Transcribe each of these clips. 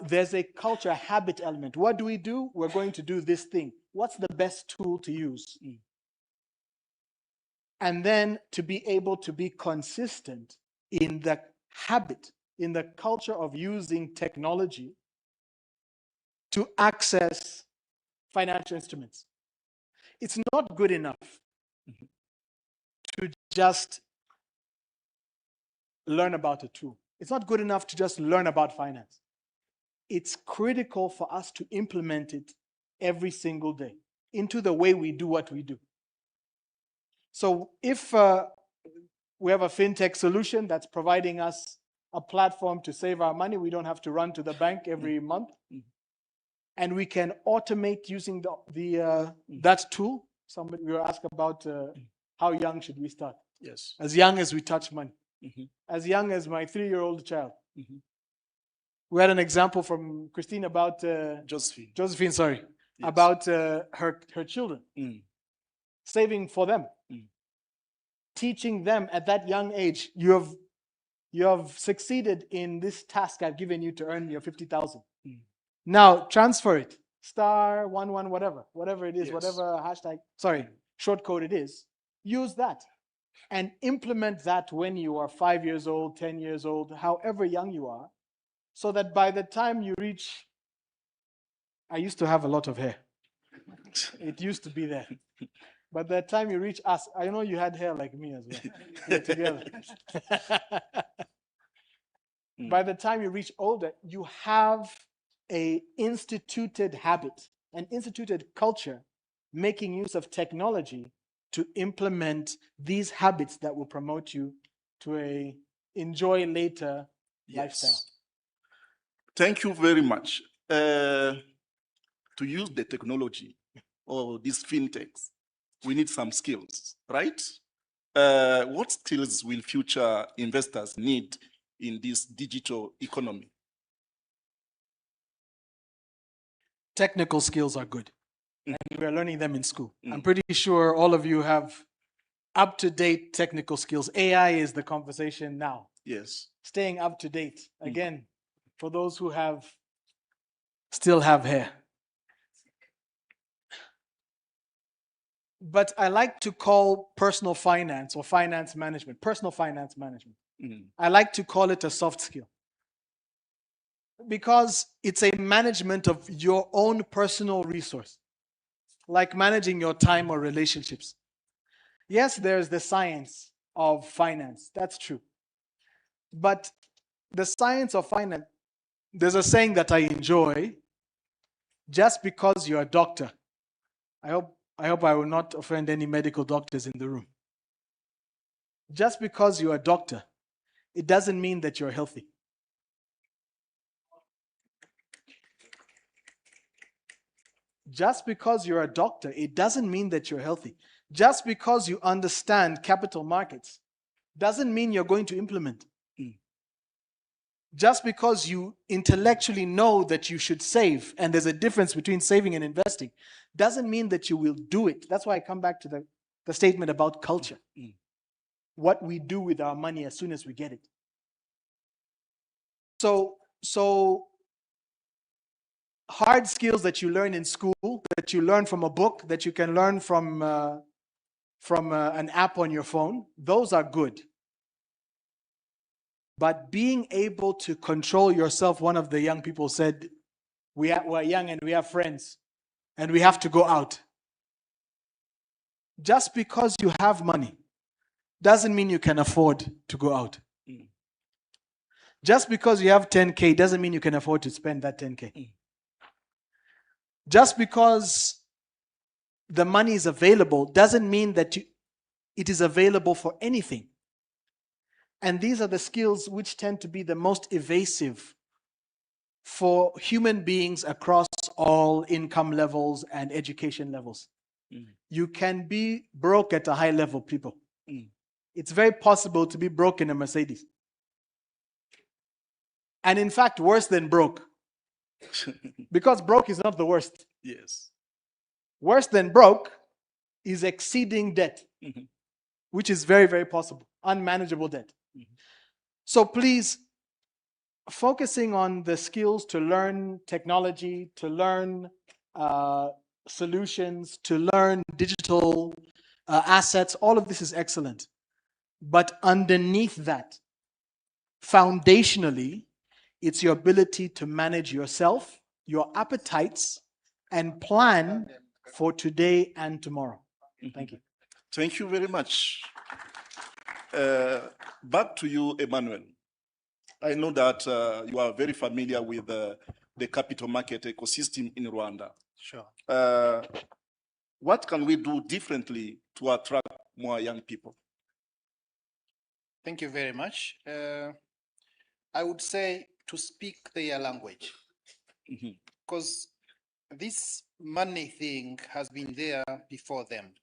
there's a culture habit element. What do? We're going to do this thing. What's the best tool to use? And then to be able to be consistent in the habit, in the culture of using technology to access financial instruments. It's not good enough to just learn about a tool. It's not good enough to just learn about finance. It's critical for us to implement it every single day into the way we do what we do. So if we have a fintech solution that's providing us a platform to save our money, we don't have to run to the bank every month. And we can automate using that tool. Somebody will ask about how young should we start? Yes. As young as we touch money. As young as my 3-year-old child. We had an example from Christine about Josephine, sorry, yes. About her children, saving for them, teaching them at that young age. You have succeeded in this task I've given you to earn your 50,000. Now transfer it, *11 whatever it is, yes. Whatever hashtag, short code it is. Use that and implement that when you are 5 years old, 10 years old, however young you are. So that by the time you reach, I used to have a lot of hair. It used to be there. By the time you reach us, I know you had hair like me as well. We're together. By the time you reach older, you have an instituted habit, an instituted culture, making use of technology to implement these habits that will promote you to a enjoy later lifestyle. Thank you very much. To use the technology or these fintechs, we need some skills, right? What skills will future investors need in this digital economy? Technical skills are good, and we're learning them in school. I'm pretty sure all of you have up-to-date technical skills. AI is the conversation now. Yes. Staying up to date. Again, for those who still have hair. But I like to call personal finance or finance management, personal finance management. I like to call it a soft skill. Because it's a management of your own personal resource, like managing your time or relationships. Yes, there's the science of finance. That's true. But the science of finance, there's a saying that I enjoy. Just because you're a doctor, I hope I will not offend any medical doctors in the room. Just because you're a doctor, it doesn't mean that you're healthy. Just because you're a doctor, it doesn't mean that you're healthy. Just because you understand capital markets doesn't mean you're going to implement. Just because you intellectually know that you should save, and there's a difference between saving and investing, doesn't mean that you will do it. That's why I come back to the statement about culture. What we do with our money as soon as we get it. So hard skills that you learn in school, that you learn from a book, that you can learn from an app on your phone, those are good. But being able to control yourself, one of the young people said, we're young and we have friends and we have to go out. Just because you have money doesn't mean you can afford to go out. Just because you have 10K doesn't mean you can afford to spend that 10K. Just because the money is available doesn't mean that it is available for anything. And these are the skills which tend to be the most evasive for human beings across all income levels and education levels. You can be broke at a high level, people. It's very possible to be broke in a Mercedes. And in fact, worse than broke. Because broke is not the worst. Yes. Worse than broke is exceeding debt, which is very, very possible. Unmanageable debt. So please, focusing on the skills to learn technology, to learn solutions, to learn digital assets, all of this is excellent. But underneath that, foundationally, it's your ability to manage yourself, your appetites, and plan for today and tomorrow. Thank you. Thank you very much. Back to you, Emmanuel. I know that you are very familiar with the capital market ecosystem in Rwanda. Sure. What can we do differently to attract more young people? Thank you very much. I would say to speak their language, because this money thing has been there before them,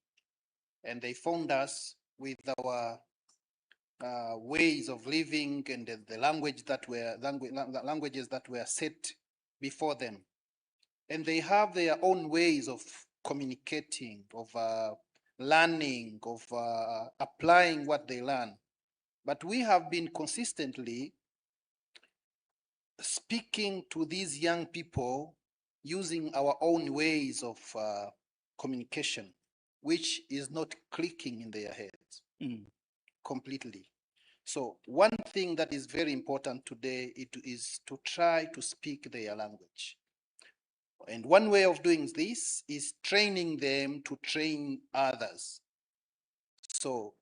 and they found us with our ways of living and the languages that were set before them, and they have their own ways of communicating, of learning, of applying what they learn. But we have been consistently speaking to these young people using our own ways of communication, which is not clicking in their heads completely. So one thing that is very important today is to try to speak their language. And one way of doing this is training them to train others. So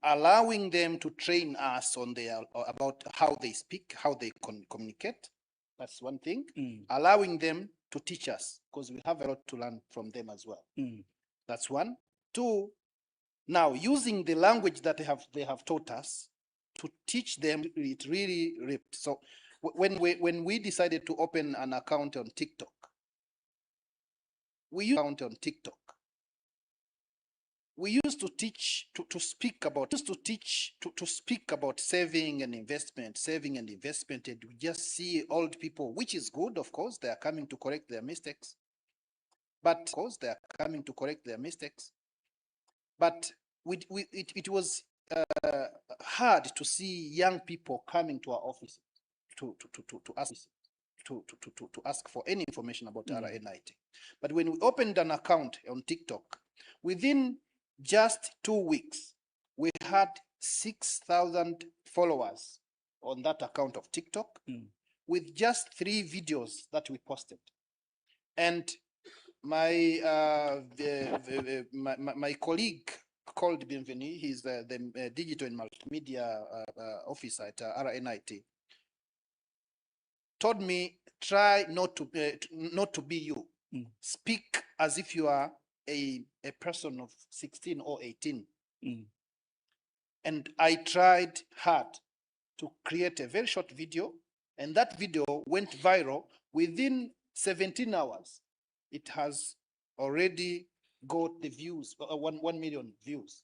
allowing them to train us on about how they speak, how they communicate. That's one thing. Allowing them to teach us, because we have a lot to learn from them as well. That's one. Two, now using the language that they have taught us to teach them, it really ripped. So when we decided to open an account on TikTok, we used account on TikTok. We used to teach to speak about saving and investment, and we just see old people, which is good, of course. They are coming to correct their mistakes, but it was hard to see young people coming to our office to ask for any information about RNIT. But when we opened an account on TikTok, within just 2 weeks, we had 6,000 followers on that account of TikTok with just 3 videos that we posted. And my my colleague called Bienvenue, he's the digital and multimedia officer at RNIT, told me, try not to be you. Speak as if you are a person of 16 or 18. And I tried hard to create a very short video, and that video went viral. Within 17 hours, it has already got the views, 1 million views.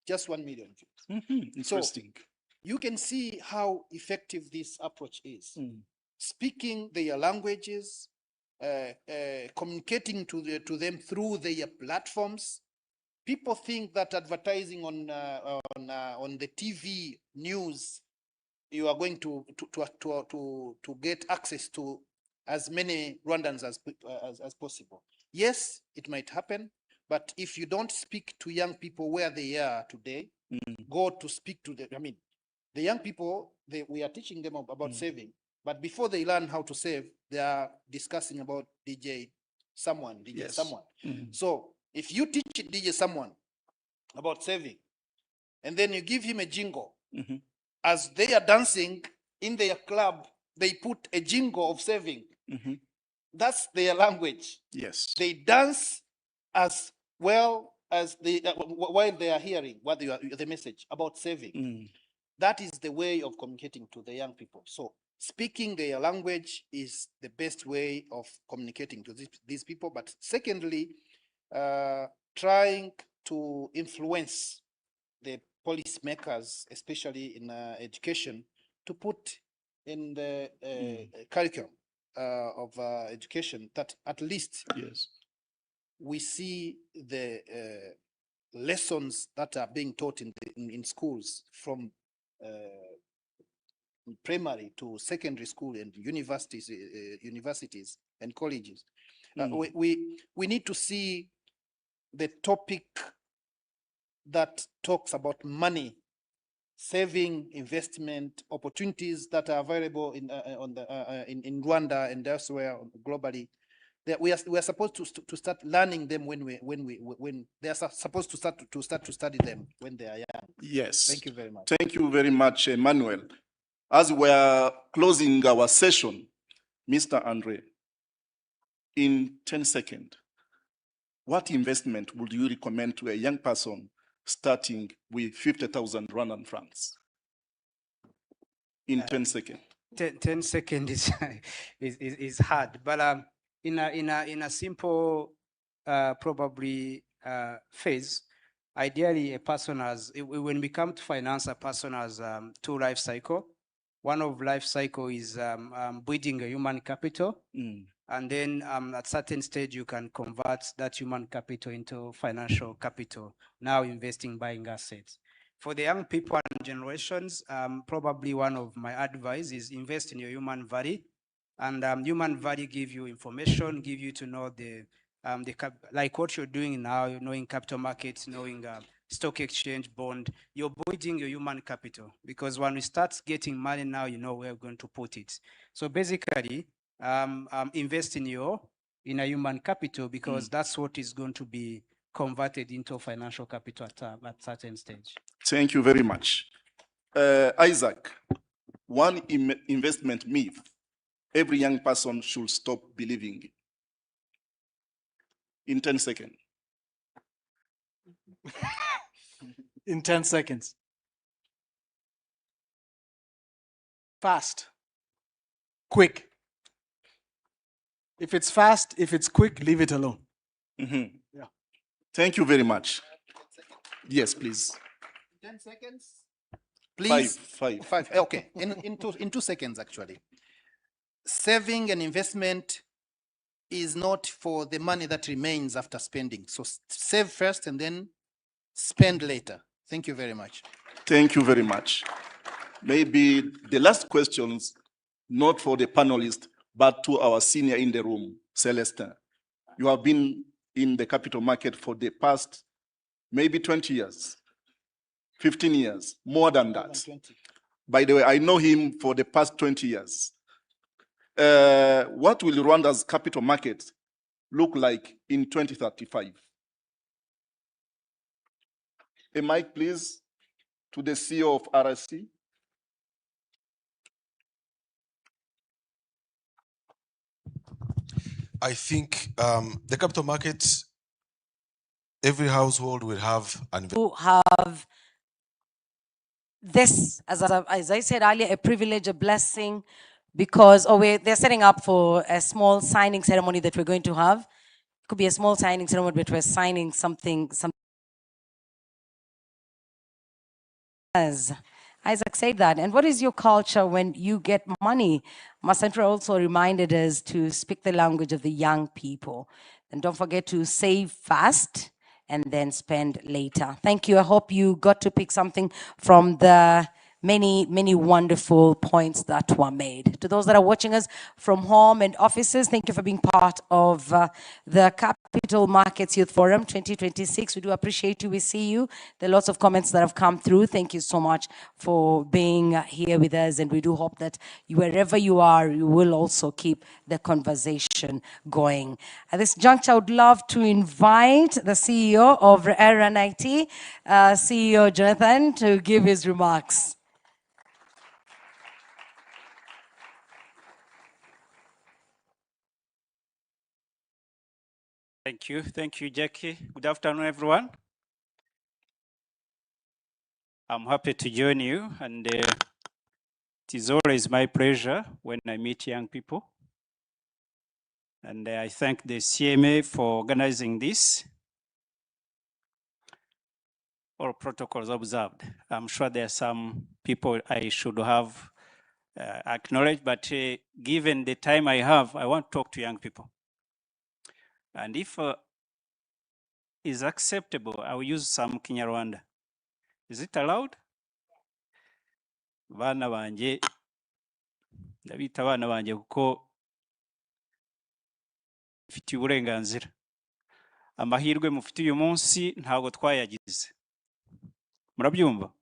Just 1 million views. Interesting. So you can see how effective this approach is. Speaking their languages, communicating to them through their platforms. People think that advertising on the TV news, you are going to get access to as many Rwandans as possible. Yes, it might happen, but if you don't speak to young people where they are today, go to speak to them. I mean, the young people, we are teaching them about saving, but before they learn how to save, they are discussing about DJ someone. So if you teach DJ someone about saving, and then you give him a jingle, as they are dancing in their club, they put a jingle of saving. That's their language. Yes. They dance as well as while they are hearing what the message about saving. That is the way of communicating to the young people. So speaking their language is the best way of communicating to these people. But secondly, trying to influence the policymakers, especially in education, to put in the curriculum of education that at least we see the lessons that are being taught in schools from primary to secondary school and universities and colleges. We need to see the topic that talks about money, saving, investment opportunities that are available in Rwanda and elsewhere globally. That we are supposed to start learning them when they are supposed to start to study them when they are young. Yes. Thank you very much. Thank you very much, Emmanuel. As we are closing our session, Mr. Andre, in 10 seconds, what investment would you recommend to a young person starting with 50,000 Rwandan francs? In 10 seconds. 10 seconds is hard, but in a simple probably phase, ideally a person has, when we come to finance, a person has two life cycle. One of life cycle is building a human capital. And then at certain stage, you can convert that human capital into financial capital, now investing, buying assets. For the young people and generations, probably one of my advice is invest in your human value. And human value give you information, give you to know like what you're doing now, knowing capital markets, knowing stock exchange, bond, you're building your human capital. Because when we start getting money now, you know where we're going to put it. So basically, invest in a human capital, because that's what is going to be converted into financial capital at certain stage. Thank you very much. Isaac, one investment myth every young person should stop believing in 10 seconds. In 10 seconds. Fast. Quick. If it's fast, if it's quick, leave it alone. Yeah. Thank you very much. Yes, please. 10 seconds. Please. Five. Okay. In 2 seconds, actually. Saving and investment is not for the money that remains after spending. So save first and then spend later. Thank you very much. Thank you very much. Maybe the last questions, not for the panelists, but to our senior in the room, Celestin. You have been in the capital market for the past maybe 20 years, 15 years, more than that. By the way, I know him for the past 20 years. What will Rwanda's capital market look like in 2035? A mic, please, to the CEO of RSC. I think the capital markets, every household will have an have this, as I said earlier, a privilege, a blessing, because they're setting up for a small signing ceremony that we're going to have. It could be a small signing ceremony, but we're signing something. As Isaac said that. And what is your culture when you get money? Masandra also reminded us to speak the language of the young people. And don't forget to save fast and then spend later. Thank you. I hope you got to pick something from the many wonderful points that were made. To those that are watching us from home and offices, thank you for being part of the Capital Markets Youth Forum 2026. We do appreciate you. We see you. There are lots of comments that have come through. Thank you so much for being here with us, and we do hope that wherever you are, you will also keep the conversation going. At this juncture, I would love to invite the CEO of RNIT, CEO Jonathan, to give his remarks. Thank you, Jackie. Good afternoon, everyone. I'm happy to join you, and it is always my pleasure when I meet young people. And I thank the CMA for organizing this. All protocols observed. I'm sure there are some people I should have acknowledged, but given the time I have, I want to talk to young people. And if is acceptable, I will use some Kinyarwanda. Is it allowed? Bana banje ndabita abana banjye kuko mfitiye uburenganzira. Amahirwe mufite uyu munsi ntabwo twayagize. Murabyumva?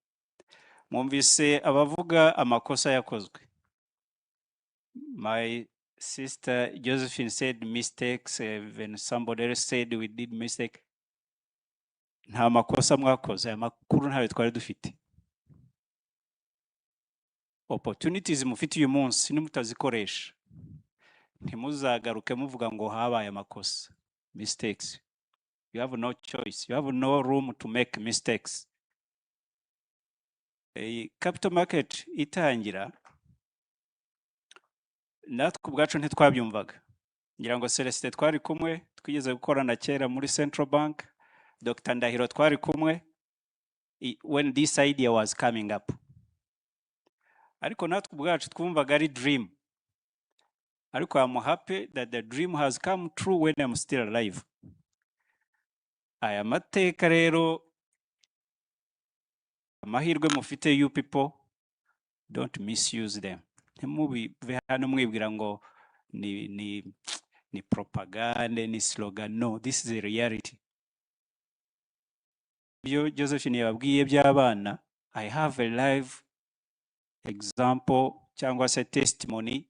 Mwumvise abavuga amakosa yakozwe. My sister Josephine said mistakes, when somebody else said we did mistake. Nta makosa mwakoze, aya makuru ntayo twari dufite. Opportunities mufite uyu munsi nimutazikoresha, ntimuzagaruke muvuga ngo habaye amakosa. Mistakes. You have no choice. You have no room to make mistakes. Capital market itangira, natwe ubwacu ntitwabyumvaga. Ngira ngo Celestin twari kumwe, twigeze gukorana kera muri Central Bank. Dr. Ndahiro twari kumwe when this idea was coming up. Ariko natwe ubwacu twumvaga ari dream. Ariko I'm happy that the dream has come true when I'm still alive. Aya mateka rero, amahirwe mufite, you people, don't misuse them. Ntimubive hano mwibwira ngo ni propaganda, ni slogan. No, this is a reality. Byo Josephine yababwiye by'abana, I have a live example cyangwa se testimony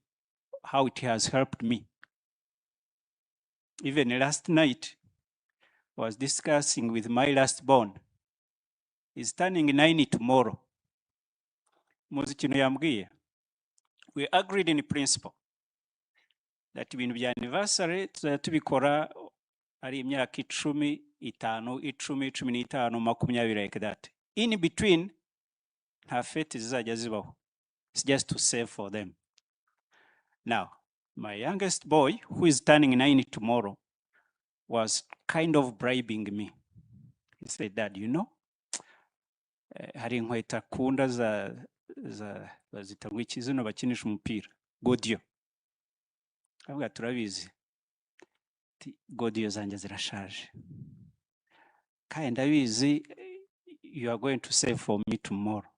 how it has helped me. Even last night, I was discussing with my last born. He's turning 9 tomorrow. Muzi kintu yambwiye. We agreed in principle that ibintu bya anniversary tubikora ari imyaka 10, 5, 10, 15, 20 like that. In between, nta fete zizajya zibaho. It's just to save for them. Now, my youngest boy, who is turning 9 tomorrow, was kind of bribing me. He said, Dad, you know, hari inkweto akunda bazita ngwiki zino bakinisha umupira, Godiyo. Avuga turabizi. Godiyo zanjye zirashaje. Kandi ndabizi, you are going to save for me tomorrow.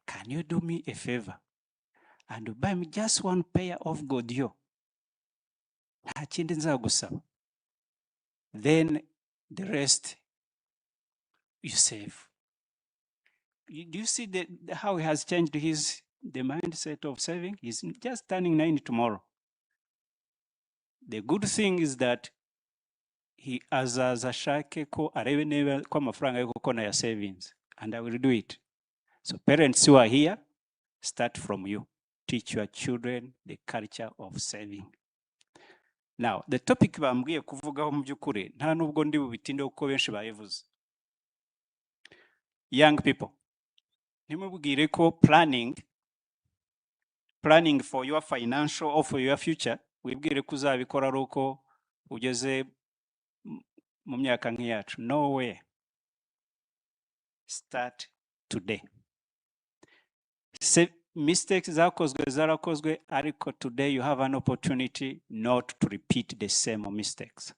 Can you do me a favor and buy me just one pair of Godiyo? Nta kindi nzagusaba. Then the rest you save. Do you see how he has changed the mindset of saving? He's just turning 9 tomorrow. The good thing is that he azaza shake ko arebe neba ko amafaranga yo gukona ya savings, and I will do it. So parents who are here, start from you. Teach your children the culture of saving. Now, the topic bambwiye kuvugaho mu byukuri nta nubwo ndi bubitinde uko benshi bayivuze. Young people, nimubwire ko planning for your financial or for your future, wibwire ko uzabikora ari uko ugeze mu myaka nk'iyacu. No way. Start today. Mistakes zarakozwe, ariko today you have an opportunity not to repeat the same mistakes.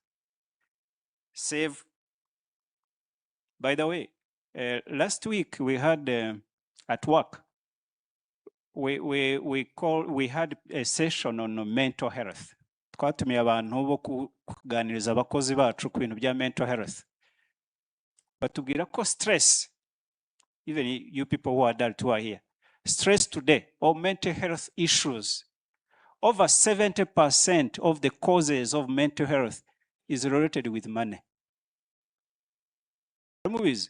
Save. By the way, last week we had at work, we had a session on mental health. Twatumiye abantu bo kuganiriza abakozi bacu ku bintu bya mental health. Batubwira ko stress, even you people who are adult who are here, stress today or mental health issues, over 70% of the causes of mental health is related with money. Mubizi,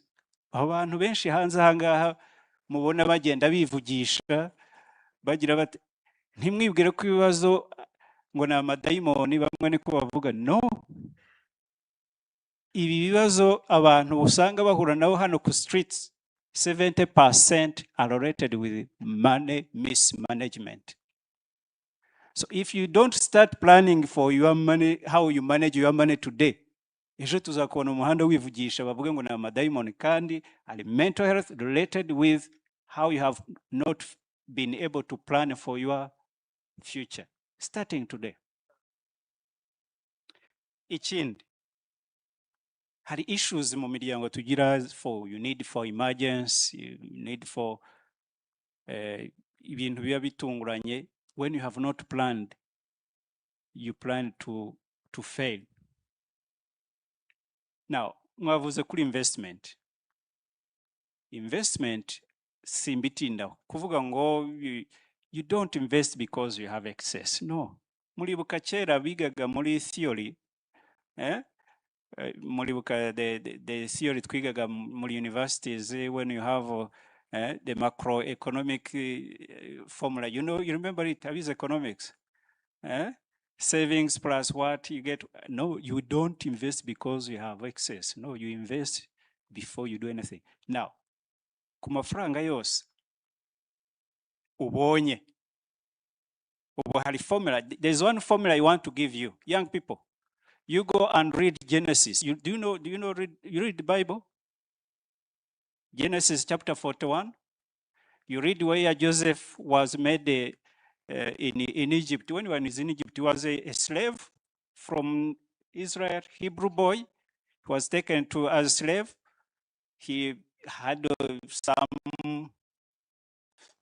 abantu benshi hanze ahangaha mubona bagenda bivugisha bagira bati ntimwibwire ko ibibazo ngo na amadayimoni bamwe niko bavuga. No, ibi bibazo abantu usanga bahura nabo hano ku streets, 70% are related with money mismanagement. So if you don't start planning for your money, how you manage your money today, ejo tuzakubona umuhanda wivugisha bavuge ngo na amadayimoni, kandi ari mental health related with how you have not been able to plan for your future. Starting today. Ikindi, hari issues mu miryango tugira you need for emergency, you need for ibintu biba bitunguranye. when you have not planned, you plan to fail. Now, mwavuze kuri investment. Investment simbitinda kuvuga ngo you don't invest because you have excess. No. Muribuka kera bigaga muri theory, muribuka the theory twigaga muri universities when you have the macroeconomic formula. You know, you remember it, how is economics? Savings plus what you get. No, you don't invest because you have excess. No, you invest before you do anything. Now, ku mafaranga yose ubonye, ubu hari formula. There's one formula I want to give you, young people. You go and read Genesis. You read the Bible? Genesis chapter 41. You read where Joseph was made in Egypt. When he was in Egypt, he was a slave from Israel, Hebrew boy. He was taken to as a slave. He had some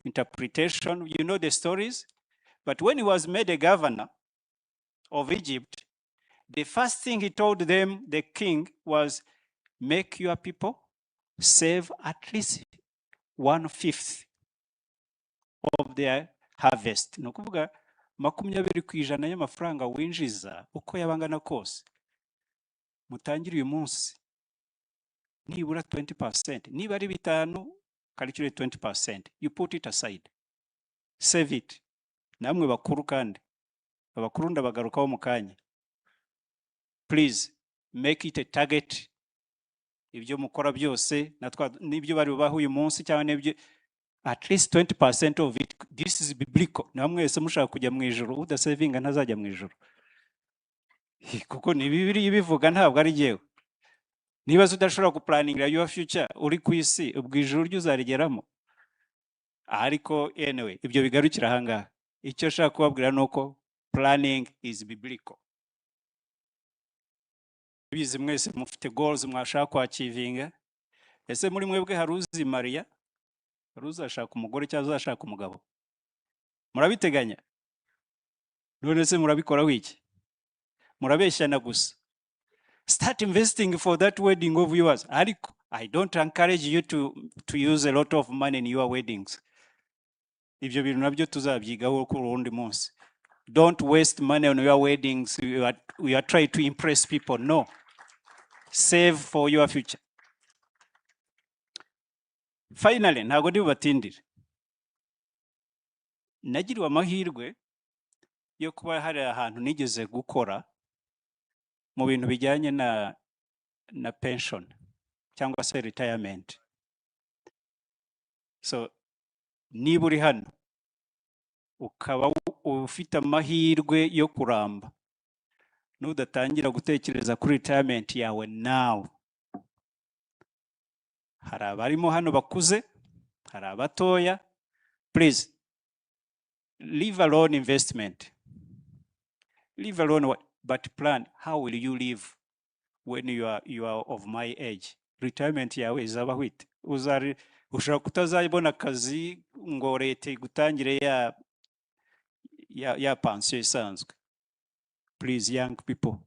interpretation. You know the stories. But when he was made a governor of Egypt, the first thing he told them, the king, was make your people save at least 1/5 of their harvest. Ni ukuvuga 20% y'amafaranga winjiza uko yabangana kose mutangire uyu munsi nibura 20%. Niba ari 5, calculate 20%. You put it aside. Save it. Namwe bakuru kandi abakuru ndabagarukaho mu kanya. Please make it a target. Ibyo mukora byose nibyo bari baho uyu munsi cyangwa nibyo at least 20% of it. This is biblical. Namwe wese mushaka kujya mu ijuru udasavinga ntazajya mu ijuru. Kuko ni Bibiliya ibivuga ntabwo ari jewe. Niba udashobora kuplaninga your future uri ku isi ubwo ijuru ryo uzarigeramo. Ariko anyway ibyo bigarukira ahangaha. Icyo nshaka kubabwira nuko planning is biblical. Bizi mwese mufite goals mwashaka kwachivinga. Ese muri mwebwe haruzi Maria? Haruzi ashaka umugore cyangwa azashaka umugabo? Murabiteganya? None se murabikora wiki? Murabeshyana gusa. Start investing for that wedding of yours. Ariko I don't encourage you to use a lot of money in your weddings. Ibyo bintu nabyo tuzabyigaho ku rundi munsi. Don't waste money on your weddings. We are trying to impress people. No. Save for your future. Finally, ntago ndi bubatindire. Nagiriwe amahirwe yo kuba hari ahantu nigeze gukora mu bintu bijyanye na pension cyangwa se retirement. So niba uri hano ukaba ufite amahirwe yo kuramba nudatangira gutekereza kuri retirement yawe now, hari abarimo hano bakuze, hari abatoya, please leave alone investment, leave alone but plan how will you live when you are of my age. Retirement yawe izaba hwite, ushobora kutazabona akazi ngo leta igutangire ya pension isanzwe. Please young people,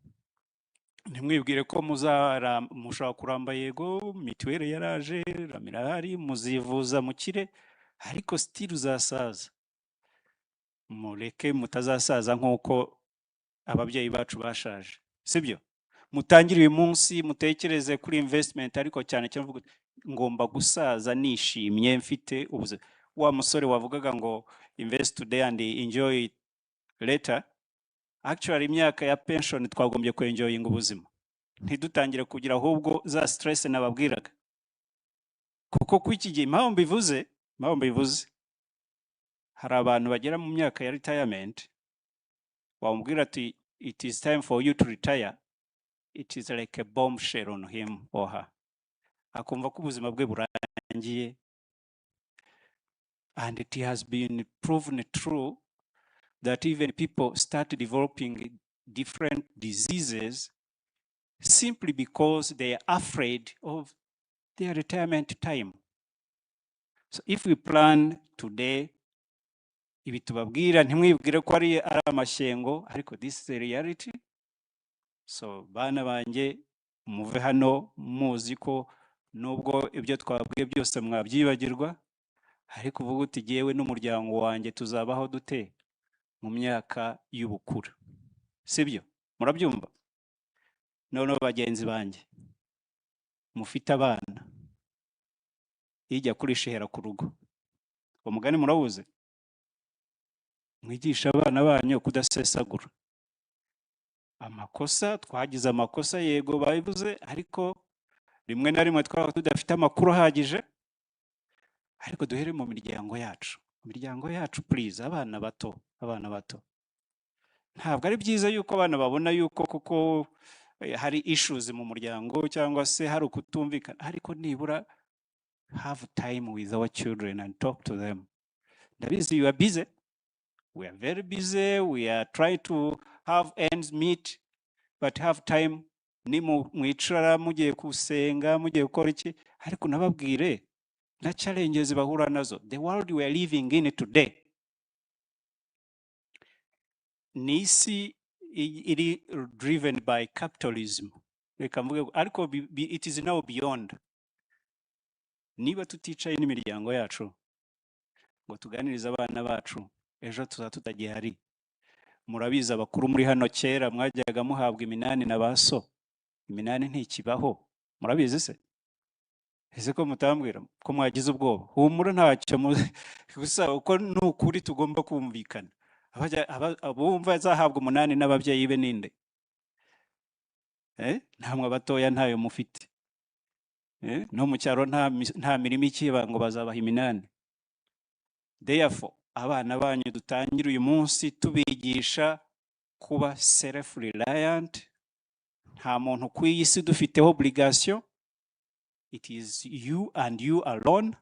ntimwibwire ko mushobora kuramba yego mituweli yaraje ramira hari muzivuza mukire ariko still uzasaza. Mureke mutazasaza nk'uko ababyeyi bacu bashaje, sibyo? Mutangire uyu munsi mutekereze kuri investment, ariko cyane cyane mvuga ngomba gusaza nishimye mfite ubuzima. Wa musore wavugaga ngo invest today and enjoy later. Actually imyaka ya pension twagombye ku enjoying ubuzima, ntidutangire kugira ahubwo za stress nababwiraga. Kuko kwiki gihe impamvu bivuze hari abantu bagera mu myaka ya retirement wamubwira ati it is time for you to retire, it is like a bombshell on him or her. Akumva ko ubuzima bwe burangiye. And it has been proven true that even people start developing different diseases simply because they are afraid of their retirement time. So if we plan today, ibi tubabwira ntimwibwire ko ari amashyengo, ariko this is a reality. So bana banjye muve hano muzi ko nubwo ibyo twabwiye byose mwabyibagirwa, ariko uvuga uti jyewe n'umuryango wanjye tuzabaho dute mu myaka y'ubukuru, sibyo? Murabyumva? Noneho bagenzi banjye mufite abana, ijya kurishihera ku rugo, umugani murawuze, mwigisha abana banyu kudasesagura. Amakosa, twagize amakosa yego babivuze, ariko rimwe na rimwe twaba tudafite amakuru ahagije, ariko duhere mu miryango yacu. Mu miryango yacu please, abana bato, abana bato. Ntabwo ari byiza yuko abana babona yuko kuko hari issues mu muryango cyangwa se hari ukutumvikana, ariko nibura have time with our children and talk to them. Ndabizi you are busy. We are very busy. We are trying to have ends meet, but have time. Ni mwicara mugiye kusenga, mugiye gukora iki, ariko nababwire na challenges bahura nazo. The world we are living in today, nisi iri driven by capitalism. Reka mvuge, ariko it is now beyond. Niba tuticaye n'imiryango yacu ngo tuganirize abana bacu, ejo tuza tutagihari. Murabizi abakuru muri hano kera mwajyaga muhabwa iminani na baso, iminani ntikibaho, murabizi se? Ese ko mutambwira ko mwagize ubwoba? Humura ntacyo gusa uko nukuri tugomba kumvikana. Abumva azahabwa umunani n'ababyeyi be ninde? Ntamwe abatoya ntayo mufite. No mu cyaro nta mirimo ikiba ngo bazabaha iminani. Therefore, abana banyu dutangira uyu munsi tubigisha kuba self reliant. Nta muntu ku isi dufiteho obligation. It is you and you alone.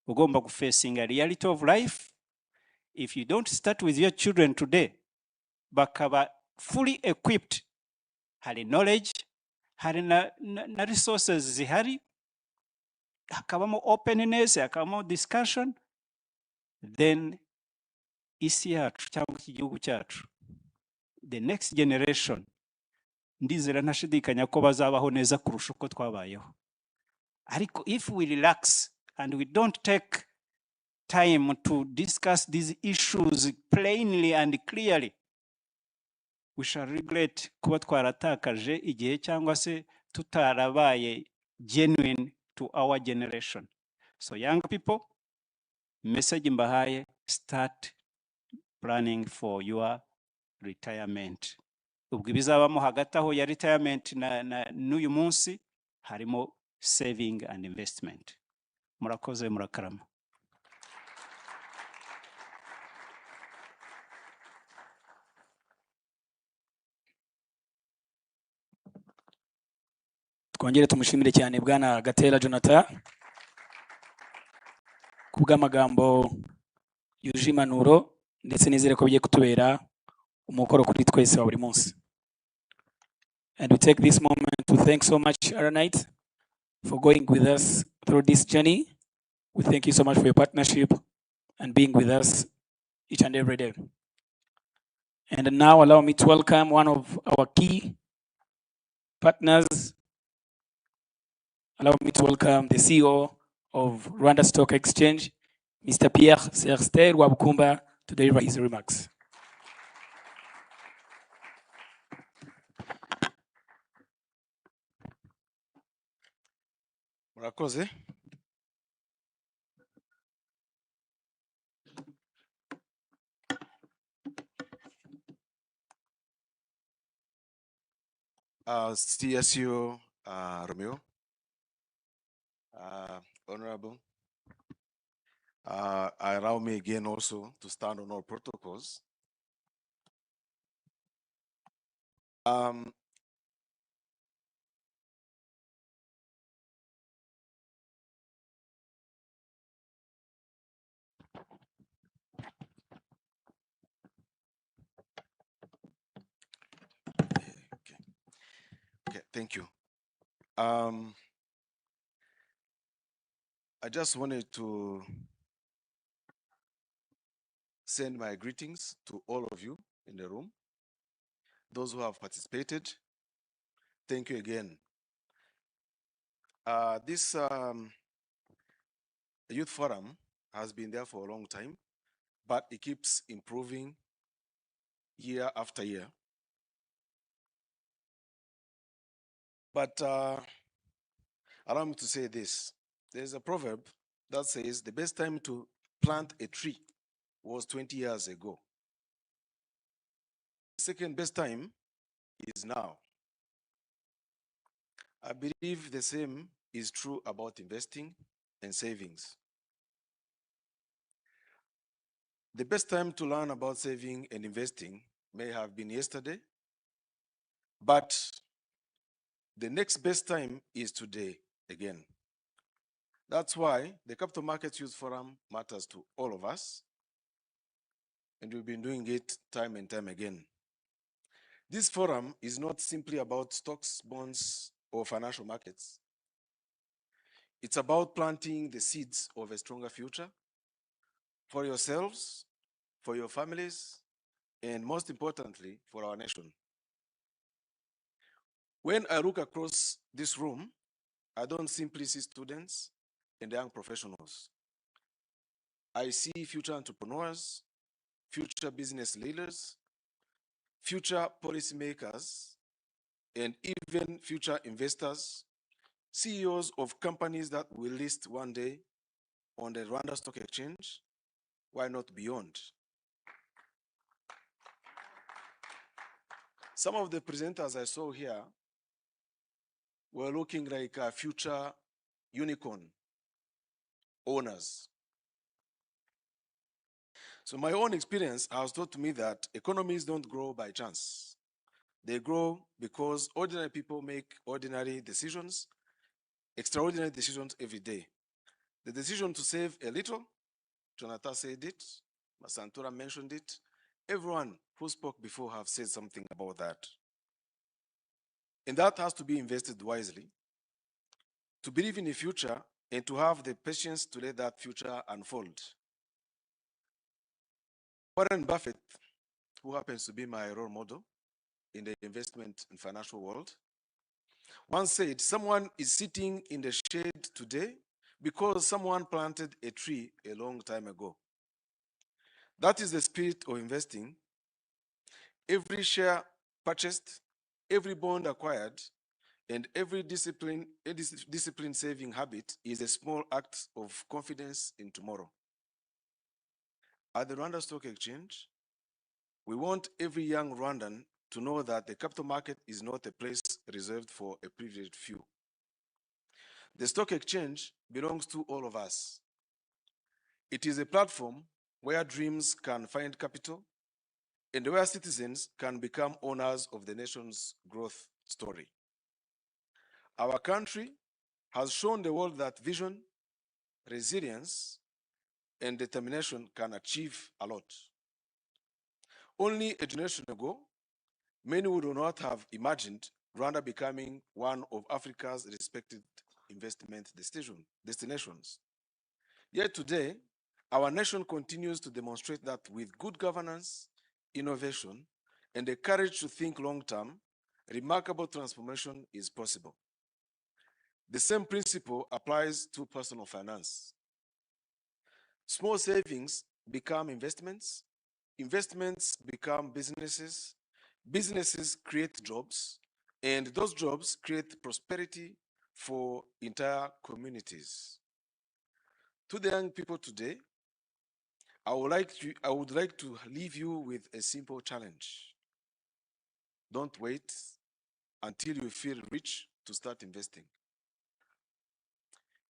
Ugomba gufacing a reality of life. If you don't start with your children today, bakaba fully equipped, hari knowledge, hari na resources zihari, hakabamo openness, hakabamo discussion, then isi yacu cyangwa iki gihugu cyacu, the next generation, ndizera ntashidikanya ko bazabaho neza kurusha uko twabayeho. Ariko if we relax and we don't take time to discuss these issues plainly and clearly, we shall regret kuba twaratakaje igihe cyangwa se tutarabaye genuine to our generation. So young people, message mbahaye, start planning for your retirement. Ubwo bizabamo hagati aho ya retirement n'uyu munsi harimo saving and investment. Murakoze, murakarama. Twongere tumushimire cyane Bwana Gatera Jonathan kubw'amagambo yuje impanuro ndetse nizere ko bigiye kutubera umukoro kuri twese wa buri munsi. And we take this moment to thank so much Aranite for going with us through this journey. We thank you so much for your partnership and being with us each and every day. And now allow me to welcome one of our key partners. Allow me to welcome the CEO of Rwanda Stock Exchange, Mr. Pierre Serster Wabukumba, to deliver his remarks. Murakoze. CSU Romeo, Honorable, allow me again also to stand on all protocols. Okay, thank you. I just wanted to send my greetings to all of you in the room. Those who have participated, thank you again. This youth forum has been there for a long time, but it keeps improving year after year. But allow me to say this. There's a proverb that says the best time to plant a tree was 20 years ago. The second best time is now. I believe the same is true about investing and savings. The best time to learn about saving and investing may have been yesterday, but the next best time is today again. That's why the Capital Markets Youth Forum matters to all of us, and we've been doing it time and time again. This forum is not simply about stocks, bonds, or financial markets. It's about planting the seeds of a stronger future for yourselves, for your families, and most importantly, for our nation. When I look across this room, I don't simply see students and young professionals. I see future entrepreneurs, future business leaders, future policymakers, and even future investors, CEOs of companies that will list one day on the Rwanda Stock Exchange, why not beyond? Some of the presenters I saw here were looking like future unicorn owners. So my own experience has taught me that economies don't grow by chance. They grow because ordinary people make ordinary decisions, extraordinary decisions every day. The decision to save a little, Jonathan said it, Masantura mentioned it. Everyone who spoke before have said something about that. And that has to be invested wisely, to believe in the future and to have the patience to let that future unfold. Warren Buffett, who happens to be my role model in the investment and financial world, once said, someone is sitting in the shade today because someone planted a tree a long time ago. That is the spirit of investing. Every share purchased, every bond acquired, and every disciplined saving habit is a small act of confidence in tomorrow. At the Rwanda Stock Exchange, we want every young Rwandan to know that the capital market is not a place reserved for a privileged few. The stock exchange belongs to all of us. It is a platform where dreams can find capital and where citizens can become owners of the nation's growth story. Our country has shown the world that vision, resilience, and determination can achieve a lot. Only a generation ago, many would not have imagined Rwanda becoming one of Africa's respected investment destinations. Yet today, our nation continues to demonstrate that with good governance, innovation, and the courage to think long-term, remarkable transformation is possible. The same principle applies to personal finance. Small savings become investments, investments become businesses, businesses create jobs, and those jobs create prosperity for entire communities. To the young people today, I would like to leave you with a simple challenge. Don't wait until you feel rich to start investing.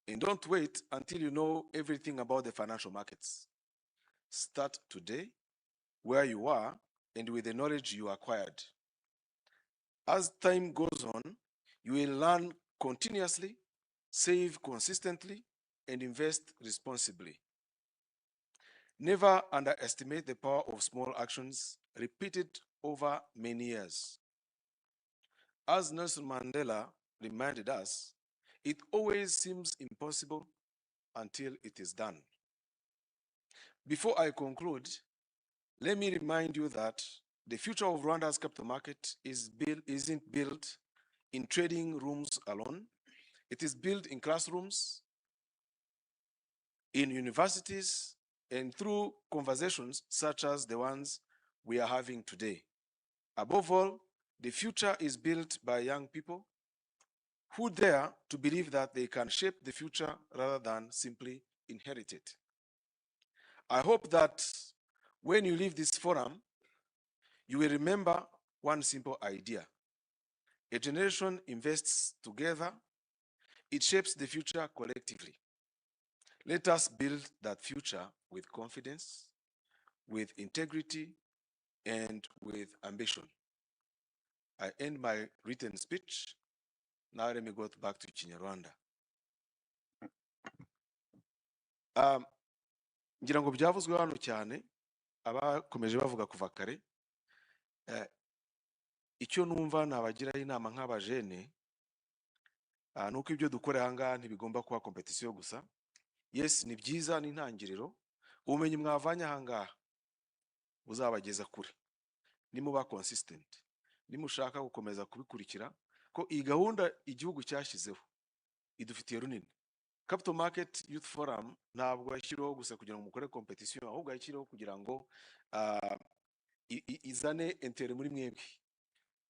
And don't wait until you know everything about the financial markets. Start today, where you are, and with the knowledge you acquired. As time goes on, you will learn continuously, save consistently, and invest responsibly. Never underestimate the power of small actions repeated over many years. As Nelson Mandela reminded us, it always seems impossible until it is done. Before I conclude, Let me remind you that the future of Rwanda's capital market isn't built in trading rooms alone. It is built in classrooms, in universities, and through conversations such as the ones we are having today. Above all, the future is built by young people who dare to believe that they can shape the future rather than simply inherit it. I hope that when you leave this forum, you will remember one simple idea. A generation invests together, it shapes the future collectively. Let us build that future with confidence, with integrity, and with ambition. I end my written speech. Now let me go back to Kinyarwanda. Ngira ngo byavuzwe hano cyane, abakomeje bavuga kuva kare. Icyo numva nabagiraho inama nk'abajene, nuko ibyo dukora aha ngaha ntibigomba kuba kompetisiyo gusa. Yes, ni byiza n'intangiriro. Ubumenyi mwavanye aha ngaha buzabageza kure. Nimuba consistent. Nimushaka gukomeza kubikurikira ko iyi gahunda igihugu cyashyizeho idufitiye runini. Capital Market Youth Forum ntabwo yashyiriweho gusa kugira ngo mukore competition, ahubwo yashyiriweho kugira ngo izane intere muri mwebwe,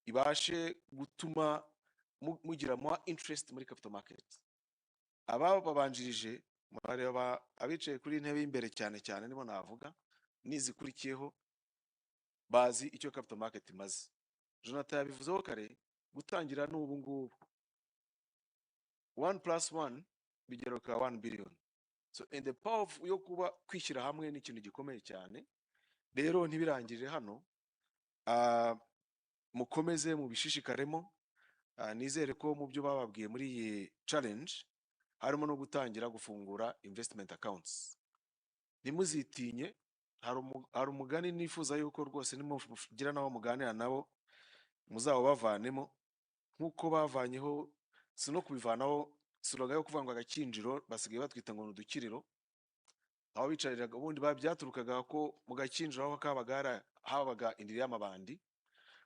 ibashe gutuma mugira more interest muri capital market. Aba babanjirije murareba abicaye kuri intebe y'imbere cyane cyane nibo navuga, nizikurikiyeho bazi icyo capital market imaze. Jonathan yabivuzeho kare, gutangira n'ubu ngubu 1+1 bigeruka 1 billion. So in the power of yo kuba kwishyira hamwe ni ikintu gikomeye cyane. Rero ntibirangirire hano, mukomeze mubishishikaremo. Nizere ko mu byo bababwiye muri iyi challenge harimo no gutangira gufungura investment accounts. Nimuzitinye, hari umugani nifuza yuko rwose nimugira naho muganira nabo muzaba bavanemo nkuko bavanyeho, sino kubivanaho slogan yo kuvuga ngo agakinjiro basigaye batwita ngo n'udukiriro. Aho bicariraga ubundi babyaturukaga ko mu gakinjiro aho habaga indiri y'amabandi,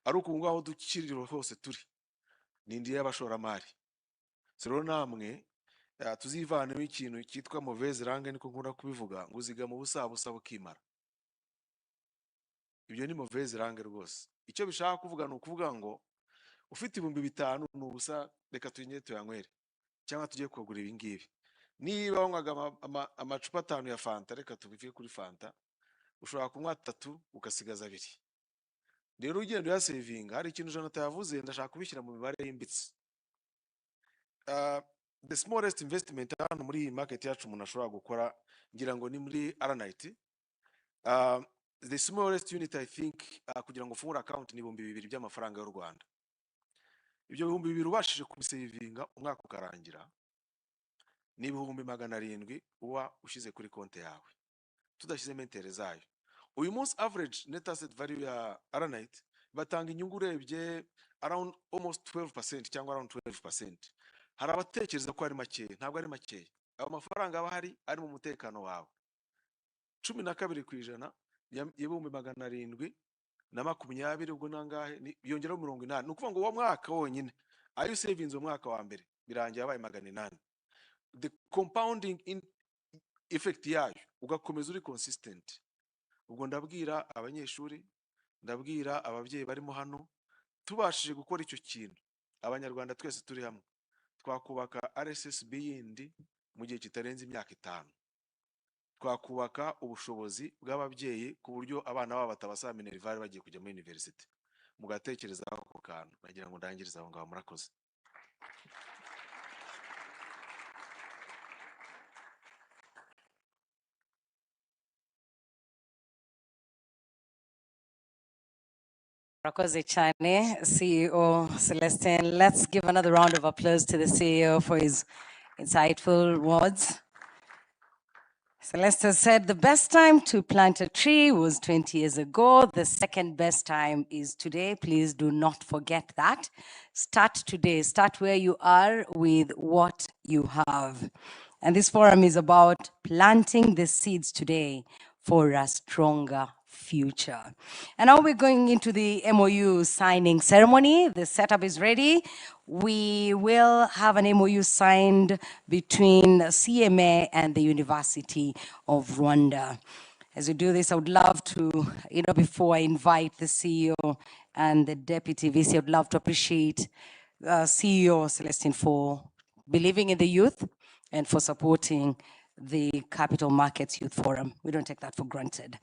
ari uku ngaho dukiriro hose turi ni indiri y'abashoramari. Rero namwe tuzivanemo ikintu cyitwa mauvaise langue, niko nkunda kubivuga, ngo uziga mu busabusa bukimara. Ibyo ni mauvaise langue rwose. Icyo bishaka kuvuga ni ukuvuga ngo ufite 5,000 n'ubusa, reka tunywe tuyanywere cyangwa tujye kugura ibi ngibi. Niba wanywaga amacupa 5 ya fanta, reka tubivuye kuri fanta, ushobora kunywa 3 ukasigaza 2. Rero ugenda uyasevinga. Hari ikintu Jonathan yavuze ndashaka kubishyira mu mibare yimbitse. The smallest investment hano muri market yacu umuntu ashobora gukora, ngira ngo ni muri RNIT. The smallest unit I think kugira ngo ufungure account ni 2,000 by'amafaranga y'u Rwanda. Ibyo 2,000 ubashije kubisevinga umwaka ukarangira ni 700 uba ushize kuri konti yawe, tudashyize intere zayo. Uyu munsi average net asset value ya RNIT batanga inyungu urebye around almost 12% cyangwa around 12%. Hari abatekereza ko ari make, ntabwo ari make. Abo mafaranga aba hari ari mu mutekano wawe. 12% y'ibihumbi 720 ubwo nangahe yongeraho 80. Ni ukuvuga ngo uwo mwaka wonyine ayo savings umwaka wa mbere birangiye abaye 800. The compounding effect yayo ugakomeza uri consistent. Ubwo ndabwira abanyeshuri, ndabwira ababyeyi barimo hano, tubashije gukora icyo kintu, abanyarwanda twese turi hamwe twakubaka RSSB yindi mu gihe kitarenze imyaka 5. Twakubaka ubushobozi bw'ababyeyi ku buryo abana babo batabasaba minerval bagiye kujya muri university. Mugatekereza ako kantu, nagira ngo ndangiriza aho ngaho. Murakoze. Rakoze Chane, CEO Celestine. Let's give another round of applause to the CEO for his insightful words. Celeste said the best time to plant a tree was 20 years ago. The second best time is today. Please do not forget that. Start today. Start where you are with what you have. And this forum is about planting the seeds today for a stronger future. future. And now we're going into the MOU signing ceremony. The setup is ready. We will have an MOU signed between CMA and the University of Rwanda. As we do this, I would love to, before I invite the CEO and the Deputy VC, I would love to appreciate CEO Celestine for believing in the youth and for supporting the Capital Markets Youth Forum. We don't take that for granted.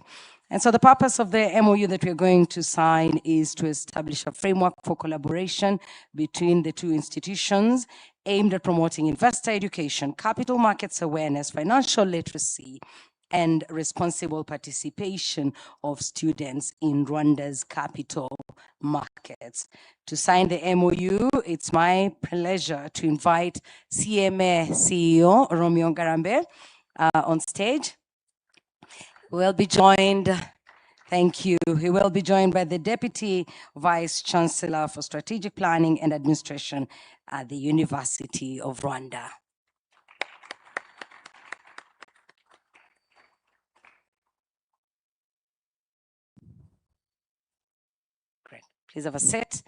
And so the purpose of the MOU that we're going to sign is to establish a framework for collaboration between the two institutions aimed at promoting investor education, capital markets awareness, financial literacy, and responsible participation of students in Rwanda's capital markets. To sign the MOU, it's my pleasure to invite CMA CEO Romeo Ngarambe on stage. We'll be joined, thank you. He will be joined by the Deputy Vice Chancellor for Strategic Planning and Administration at the University of Rwanda. Great, please have a seat.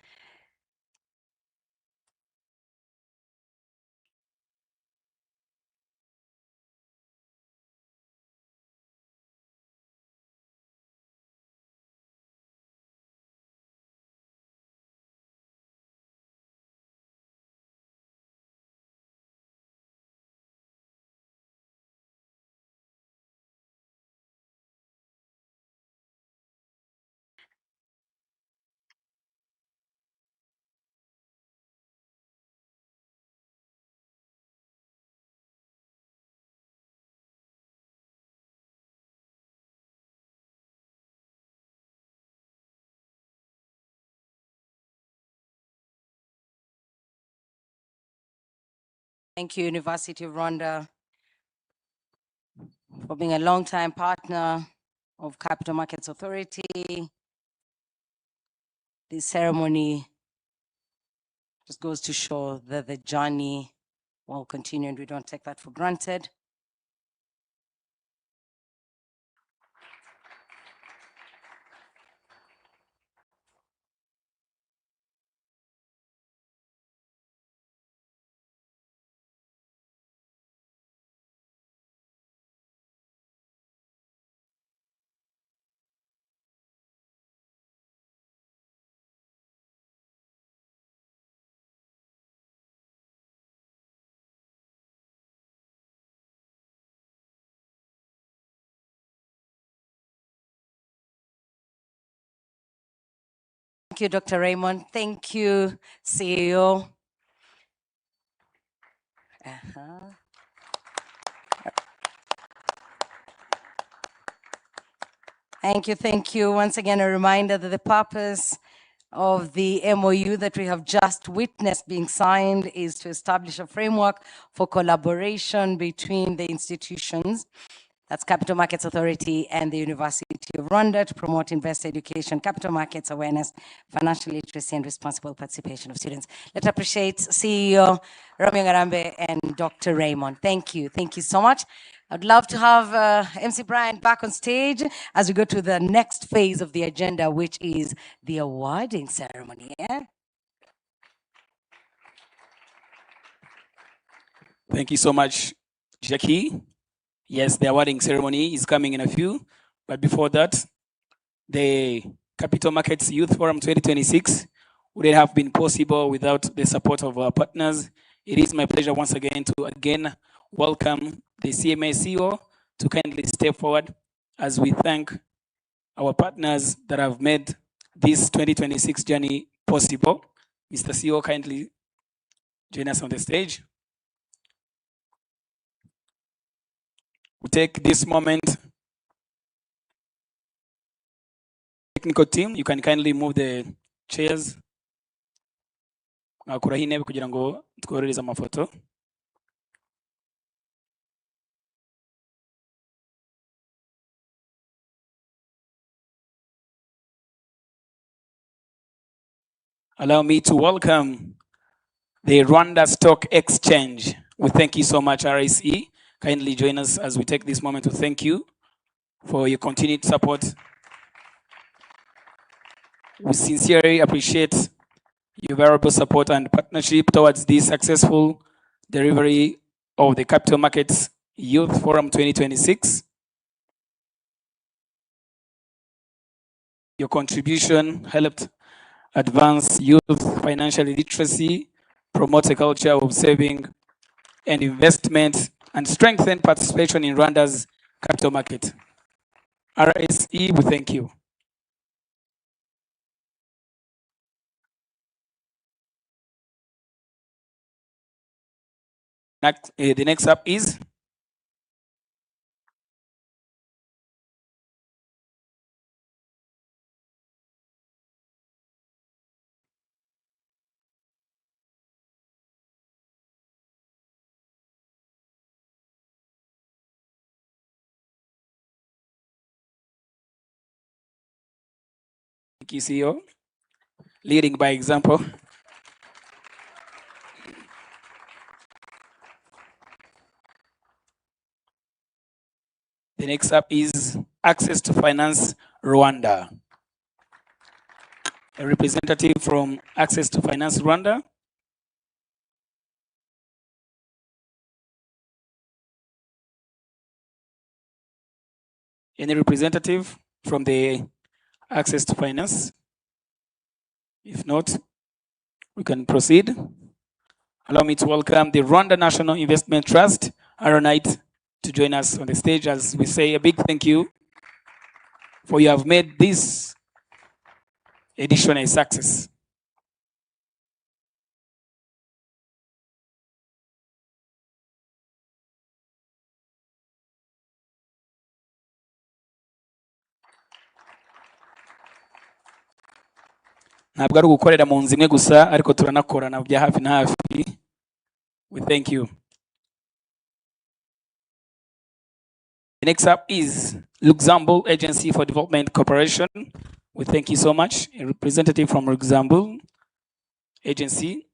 Thank you, University of Rwanda, for being a long-time partner of Capital Markets Authority. This ceremony just goes to show that the journey will continue, and we don't take that for granted. Thank you, Dr. Raymond. Thank you, CEO. Thank you. Once again, a reminder that the purpose of the MOU that we have just witnessed being signed is to establish a framework for collaboration between the institutions, that's Capital Markets Authority and the University of Rwanda, to promote investor education, capital markets awareness, financial literacy, and responsible participation of students. Let's appreciate CEO Romeo Ngarambe and Dr. Raymond. Thank you. Thank you so much. I'd love to have MC Brian back on stage as we go to the next phase of the agenda, which is the awarding ceremony. Yeah? Thank you so much, Jackie. Yes, the awarding ceremony is coming in a few, but before that, the Capital Markets Youth Forum 2026 wouldn't have been possible without the support of our partners. It is my pleasure once again to welcome the CMA CEO to kindly step forward as we thank our partners that have made this 2026 journey possible. Mr. CEO, kindly join us on the stage. We take this moment. Technical team, you can kindly move the chairs. Mwakura hii intebe kugira ngo tworohereze amafoto. Allow me to welcome the Rwanda Stock Exchange. We thank you so much, RIC. Kindly join us as we take this moment to thank you for your continued support We sincerely appreciate your valuable support and partnership towards the successful delivery of the Capital Markets Youth Forum 2026. Your contribution helped advance youth financial literacy, promote a culture of saving and investment, and strengthen participation in Rwanda's capital market. RSE, we thank you. The next up is CEO, leading by example. The next up is Access to Finance Rwanda. A representative from Access to Finance Rwanda. Any representative from the Access to Finance? If not, we can proceed. Allow me to welcome the Rwanda National Investment Trust, Aronite, to join us on the stage as we say a big thank you for you have made this edition a success. Ntabwo ari ugukorera mu nzu imwe gusa ariko turanakorana bya hafi na hafi. We thank you. The next up is Luxembourg Agency for Development Cooperation. We thank you so much. A representative from Luxembourg Agency.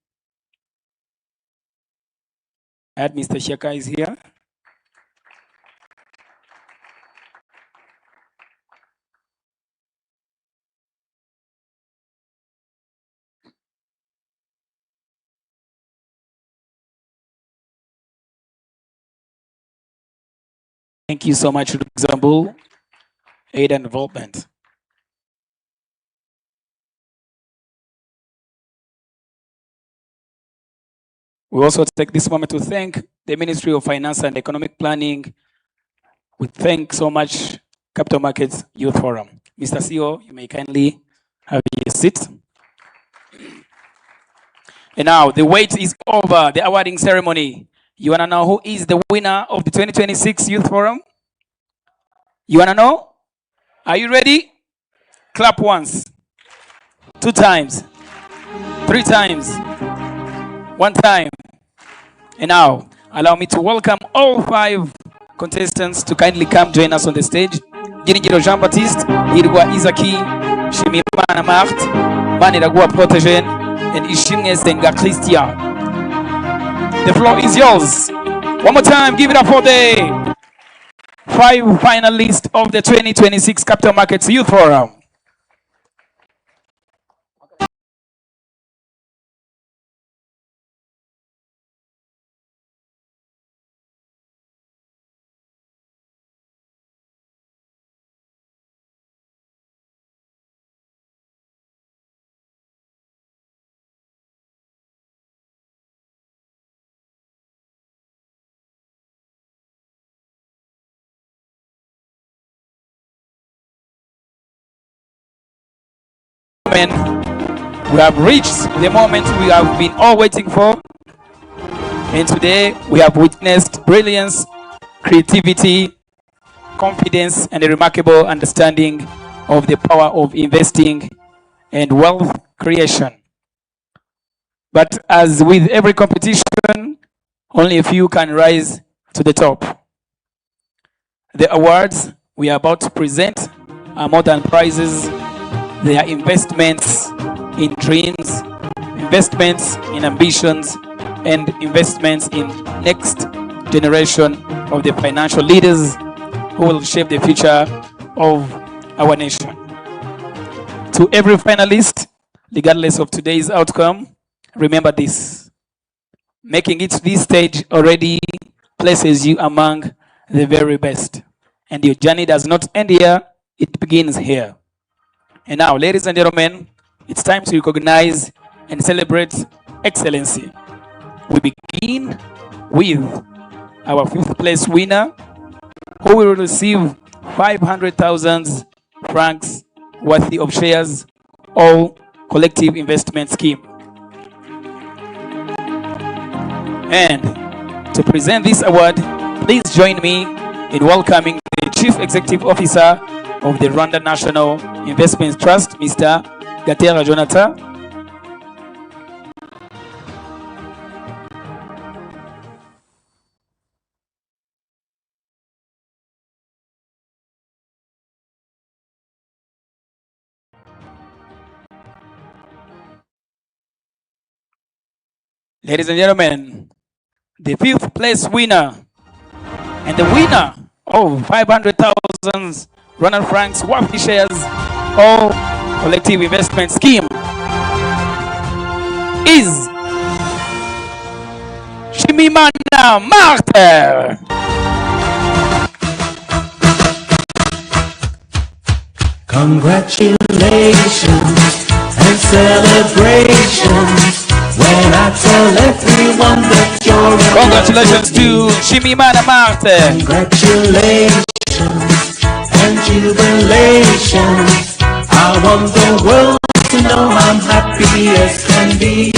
And Mr. Shaka is here. Thank you so much, Luxembourg Aid and Development. We also take this moment to thank the Ministry of Finance and Economic Planning. We thank so much Capital Markets Youth Forum. Mr. CEO, you may kindly have your seat. And now the wait is over, the awarding ceremony. You wanna know who is the winner of the 2026 Youth Forum? You wanna know? Are you ready? Clap once, 2 times, 3 times, 1 time. And now, allow me to welcome all 5 contestants to kindly come join us on the stage. Giringiro Jean-Baptiste, Hirwa Isaki, Shimimana Marthe, Maniragua Protegen, and Ishimwe Senga Christian. The floor is yours. One more time, give it up for the 5 finalists of the 2026 Capital Markets Youth Forum. We have reached the moment we have been all waiting for, and today we have witnessed brilliance, creativity, confidence, and a remarkable understanding of the power of investing and wealth creation. But as with every competition, only a few can rise to the top. The awards we are about to present are more than prizes. They are investments in dreams, investments in ambitions, and investments in next generation of the financial leaders who will shape the future of our nation. To every finalist, regardless of today's outcome, remember this. Making it to this stage already places you among the very best. And your journey does not end here, it begins here. And now, ladies and gentlemen, it's time to recognize and celebrate excellency. We begin with our 5th place winner, who will receive 500,000 francs worthy of shares or collective investment scheme. And to present this award, please join me in welcoming the Chief Executive Officer of the Rwanda National Investment Trust, Mr. Gatera Jonathan. Ladies and gentlemen, the 5th place winner and the winner of 500,000 Rwandan francs worthy shares or collective investment scheme is Shimimana Martin. Congratulations and celebrations when I tell everyone that you're a Congratulations to Shimimana Martin. Congratulations and jubilations. I want the world to know I'm happy as can be.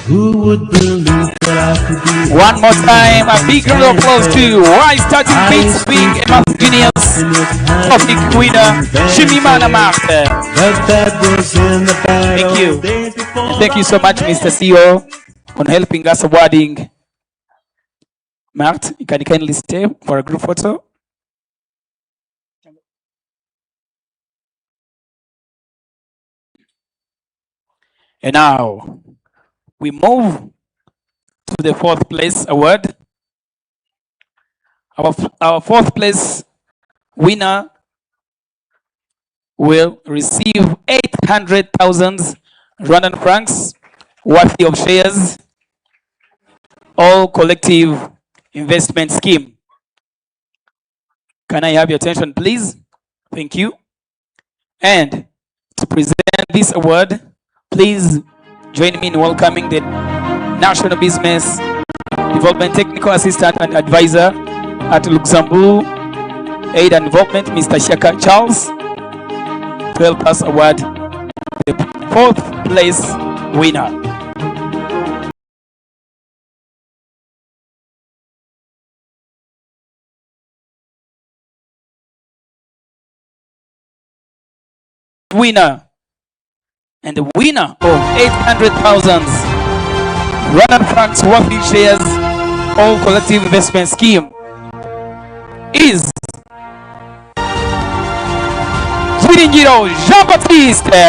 Who would believe that I could be? One more time, a big round of applause to Why Starting Beats being a math genius topic winner, Shimimana Martin. Thank you. And thank you so much, Mr. CEO, on helping us awarding. Mart, you can kindly stay for a group photo. And now we move to the 4th place award. Our 4th place winner will receive 800,000 Rwandan francs worthy of shares, all collective investment scheme. Can I have your attention, please? Thank you. And to present this award, please join me in welcoming the National Business Development Technical Assistant and Advisor at Luxembourg Aid and Development, Mr. Shaka Charles, to help us award the 4th place winner. Winner and the winner of 800,000 Rwandan francs worthy shares all collective investment scheme is Zwiringiro Jean-Baptiste.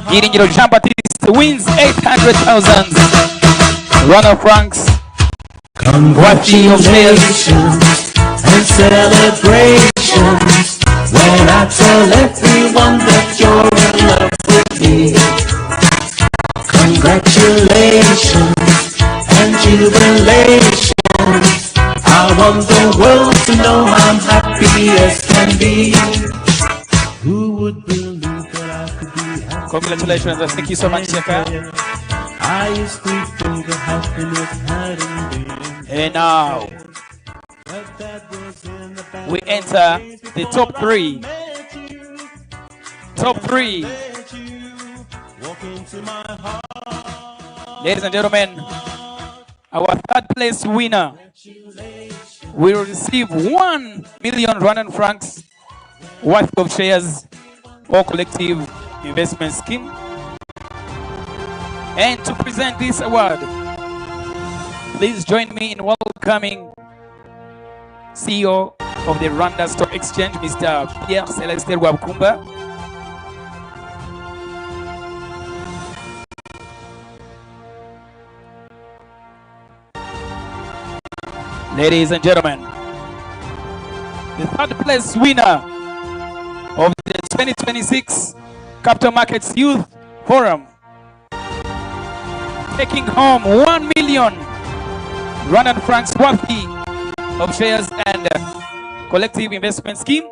Zwiringiro Jean-Baptiste wins 800,000 Rwandan francs. Congratulations and celebrations when I tell everyone that you're in love with me. Congratulations and jubilations. I want the world to know I'm happy as can be. Who would believe that I could be happy? Congratulations and thank you so much, Shaka. I used to think that happiness hadn't been. And now we enter the top 3. Top 3. Ladies and gentlemen, our 3rd place winner will receive 1 million Rwandan francs worth of shares or collective investment scheme. And to present this award, please join me in welcoming CEO of the Rwanda Stock Exchange, Mr. Pierre Celestin Rwabukumba. Ladies and gentlemen, the third place winner of the 2026 Capital Markets Youth Forum, taking home 1 million Rwandan francs worthy of shares and collective investment scheme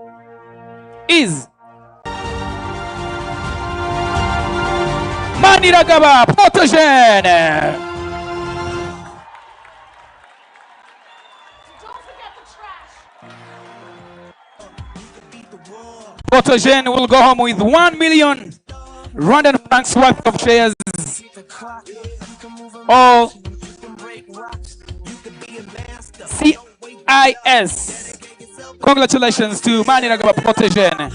is Maniragaba Protogene. Protogene will go home with 1 million Rwandan francs worth of shares. All CIS. Congratulations to Maniragaba Protogene.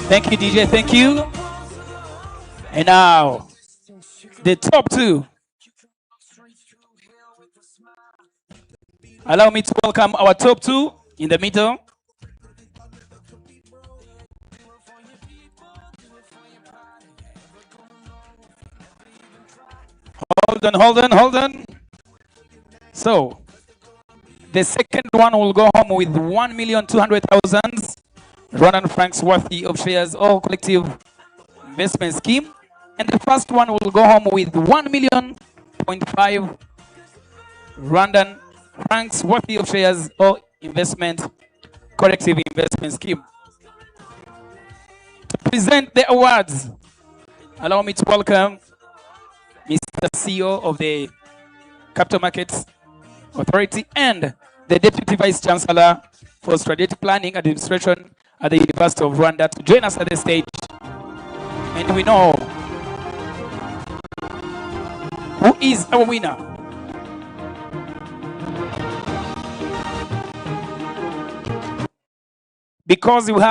Thank you, DJ. Thank you. And now, the top two. Allow me to welcome our top two in the middle. Hold on. So, the second one will go home with 1,200,000 Rwandan francs worthy of shares or collective investment scheme. And the first one will go home with 1.5 million Rwandan francs worthy of shares or collective investment scheme. To present the awards, allow me to welcome Mr. CEO of the Capital Markets Authority and the Deputy Vice Chancellor for Strategic Planning Administration at the University of Rwanda to join us at the stage. And we know who is our winner. Because you have